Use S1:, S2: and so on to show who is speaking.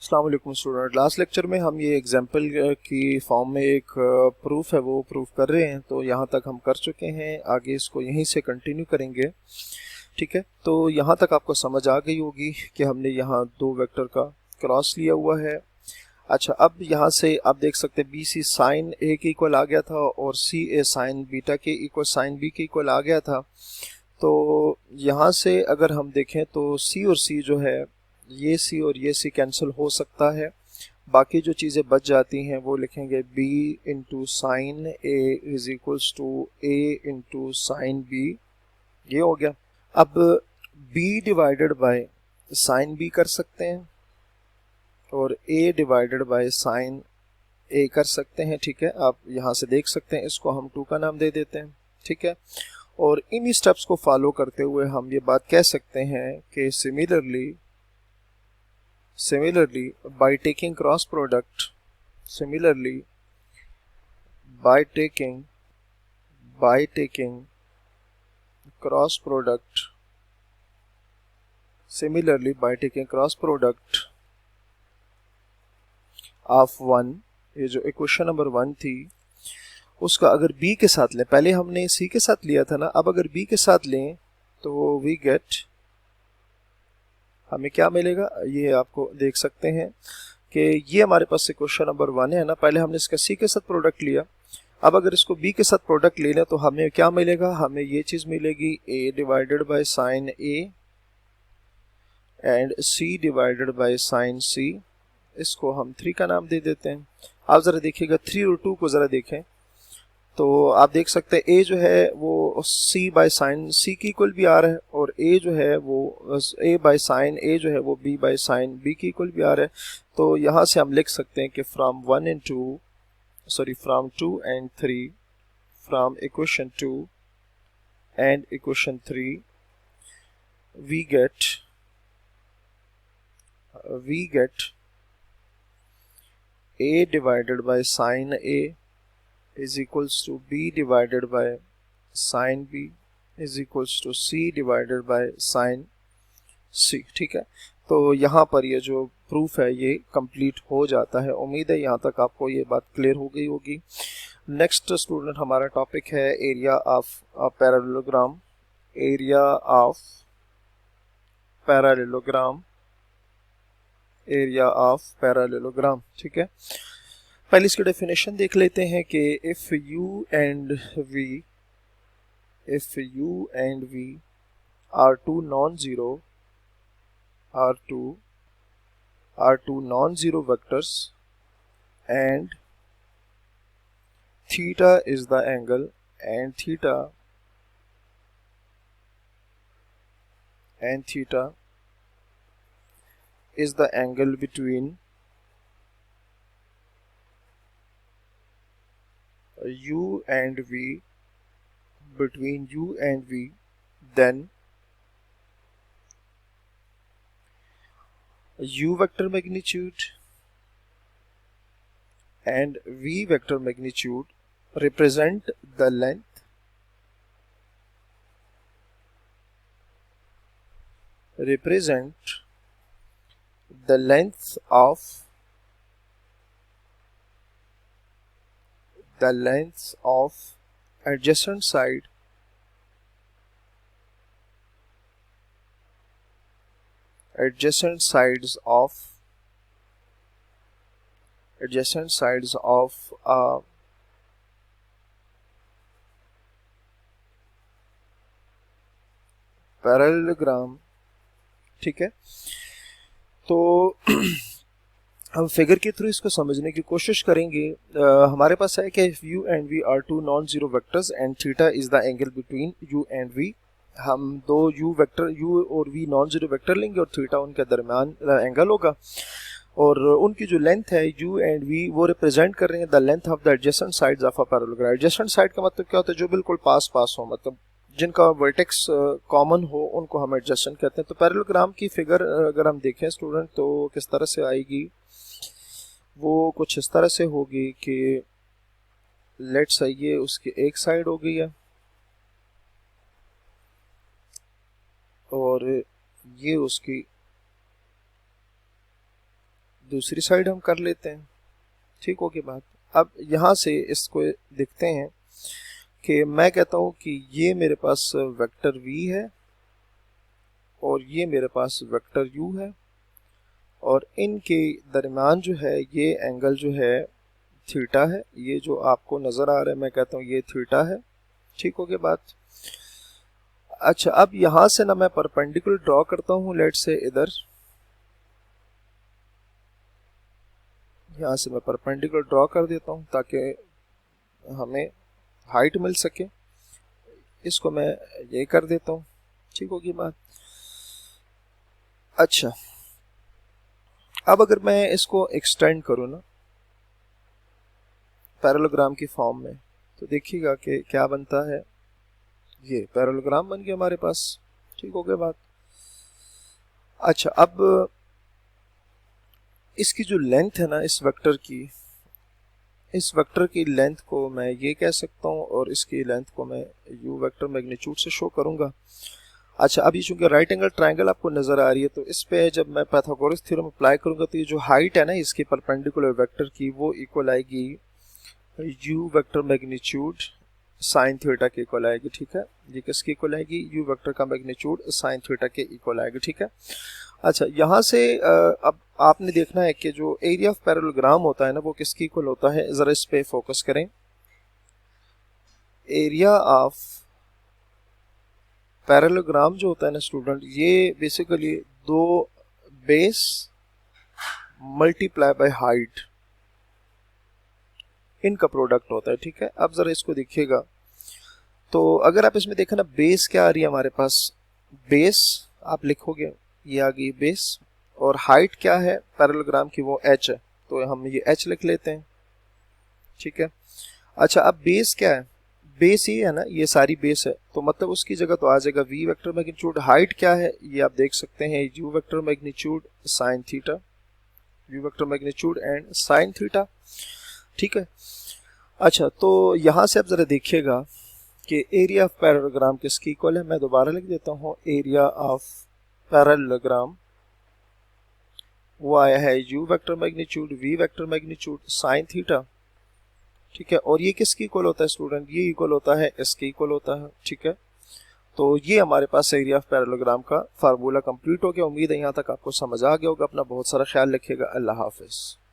S1: अस्सलाम वालेकुम student. Last lecture में हम ये एग्जाम्पल की फॉर्म में एक प्रूफ है वो प्रूफ कर रहे हैं, तो यहाँ तक हम कर चुके हैं। आगे इसको यहीं से कंटिन्यू करेंगे। ठीक है, तो यहाँ तक आपको समझ आ गई होगी कि हमने यहाँ दो वेक्टर का क्रॉस लिया हुआ है। अच्छा, अब यहाँ से आप देख सकते हैं बी सी साइन ए के इक्वल आ गया था और सी ए साइन बीटा के इक्वल साइन बी के इक्वल आ गया था। तो यहाँ से अगर हम देखें तो सी और सी जो है, ये सी और ये सी कैंसिल हो सकता है। बाकी जो चीज़ें बच जाती हैं वो लिखेंगे b into sine a is equals to a into sine b. ये हो गया। अब b divided by sine b कर सकते हैं और a divided by sine a कर सकते हैं। ठीक है, आप यहाँ से देख सकते हैं, इसको हम 2 का नाम दे देते हैं। ठीक है, और इन स्टेप्स को फॉलो करते हुए हम ये बात कह सकते हैं कि similarly by taking cross product similarly by taking cross product similarly by taking cross product of one, ये जो इक्वेशन नंबर 1 थी उसका अगर b के साथ लें, पहले हमने c के साथ लिया था ना, अब अगर b के साथ लें तो वी गेट, हमें क्या मिलेगा ये आपको देख सकते हैं कि ये हमारे पास क्वेश्चन नंबर 1 है ना, पहले हमने इसका सी के साथ प्रोडक्ट लिया। अब अगर इसको बी के साथ प्रोडक्ट ले लें तो हमें क्या मिलेगा, हमें ये चीज़ मिलेगी A divided by sine A and C divided by sine C. इसको हम 3 का नाम दे देते हैं। आप ज़रा देखिएगा 3 और 2 को ज़रा देखें तो आप देख सकते हैं ए जो है वो सी बाय साइन सी की इक्वल भी आ रहा है और ए जो है वो ए बाय साइन ए जो है वो बी बाय साइन बी की इक्वल भी आ रहा है। तो यहाँ से हम लिख सकते हैं कि from 2 and 3, from equation 2 and equation 3 we get a divided by sin a is equals to b divided by sin b is equals to c divided by sin c। ठीक है, तो यहाँ पर ये जो प्रूफ है ये कंप्लीट हो जाता है। उम्मीद है यहाँ तक आपको ये बात क्लियर हो गई होगी। नेक्स्ट स्टूडेंट हमारा टॉपिक है area of parallelogram. Area of parallelogram, area of parallelogram. ठीक है, पहले इसकी डेफिनेशन देख लेते हैं कि if u and v are two non zero vectors and theta is the angle and theta is the angle between u and v, then u vector magnitude and v vector magnitude represent the length of adjacent sides of a parallelogram. ठीक है, तो हम figure के through इसको समझने की कोशिश करेंगे। हमारे पास है कि u and v are two non zero vectors and theta is the angle between u and v. हम दो यू और वी नॉन जीरो वेक्टर लेंगे और थीटा उनके दरमियान एंगल होगा और उनकी जो लेंथ है यू एंड वी वो रिप्रेजेंट कर रहे हैं the length of the adjacent sides of a parallelogram. Adjacent side का मतलब क्या होता है, जो बिल्कुल पास हो, मतलब जिनका वर्टेक्स कॉमन हो उनको हम एडजेसेंट कहते हैं। तो पैरेललोग्राम की फिगर अगर हम देखें स्टूडेंट तो किस तरह से आएगी, वो कुछ इस तरह से होगी कि लेट्स से ये उसकी एक साइड हो गई है और ये उसकी दूसरी साइड हम कर लेते हैं। ठीक होगी बात। अब यहाँ से इसको देखते हैं कि मैं कहता हूँ कि ये मेरे पास वेक्टर v है और ये मेरे पास वेक्टर u है और इनके दरमियान जो है ये एंगल जो है थीटा है। ये जो आपको नज़र आ रहा है मैं कहता हूँ ये थीटा है। ठीक हो गया बात। अच्छा, अब यहाँ से ना मैं परपेंडिकुलर ड्रॉ करता हूँ, लेट से इधर यहाँ से मैं परपेंडिकुलर ड्रॉ कर देता हूँ ताकि हमें हाइट मिल सके। इसको मैं ये कर देता हूँ। ठीक होगी बात। अच्छा, अब अगर मैं इसको एक्सटेंड करूँ ना पैरेललोग्राम की फॉर्म में, तो देखिएगा कि क्या बनता है। ये पैरेललोग्राम बन गया हमारे पास। ठीक हो गया बात। अच्छा, अब इसकी जो लेंथ है ना इस वेक्टर की लेंथ को मैं ये कह सकता हूँ और इसकी लेंथ को मैं u वेक्टर मैग्नीट्यूड से शो करूँगा। अच्छा, अब ये चूंकि राइट एंगल ट्रायंगल आपको नज़र आ रही है, तो इस पे जब मैं पाइथागोरस थ्योरम अप्लाई करूँगा तो ये जो हाइट है ना इसकी परपेंडिकुलर वेक्टर की वो इक्वल आएगी u vector magnitude sine theta के इक्वल आएगी। ठीक है, ये किसके इक्वल आएगी? u वेक्टर का मैग्नीट्यूड साइन थीटा के इक्वल आएगी। ठीक है। अच्छा, यहाँ से अब आपने देखना है कि जो एरिया ऑफ पैरेललोग्राम होता है ना वो किसके इक्वल होता है। ज़रा इस पे फोकस करें। एरिया ऑफ पैरेललोग्राम जो होता है ना स्टूडेंट, ये बेसिकली दो बेस मल्टीप्लाई बाय हाइट इनका प्रोडक्ट होता है। ठीक है, अब ज़रा इसको देखिएगा तो अगर आप इसमें देखें ना बेस क्या आ रही है हमारे पास, बेस आप लिखोगे ये आ गई बेस, और हाइट क्या है पैरेललोग्राम की वो h है, तो हम ये h लिख लेते हैं। ठीक है। अच्छा, अब बेस क्या है? बेस ही है ना, ये सारी बेस है, तो मतलब उसकी जगह तो आ जाएगा v वेक्टर मैग्नीट्यूड। हाइट क्या है ये आप देख सकते हैं u vector magnitude sine theta, u vector magnitude and sine theta. ठीक है। अच्छा, तो यहाँ से आप ज़रा देखिएगा कि एरिया ऑफ पैरेललोग्राम किसकी इक्वल है। मैं दोबारा लिख देता हूँ, एरिया ऑफ पैरेललोग्राम वो आया है u vector magnitude v vector magnitude sine theta. ठीक है, और ये किसकी इक्वल होता है स्टूडेंट? ये इक्वल होता है इसके इक्वल होता है। ठीक है, तो ये हमारे पास एरिया ऑफ पैरेललोग्राम का फार्मूला कंप्लीट हो गया। उम्मीद है यहाँ तक आपको समझ आ गया होगा। अपना बहुत सारा ख्याल रखिएगा। अल्लाह हाफिज़।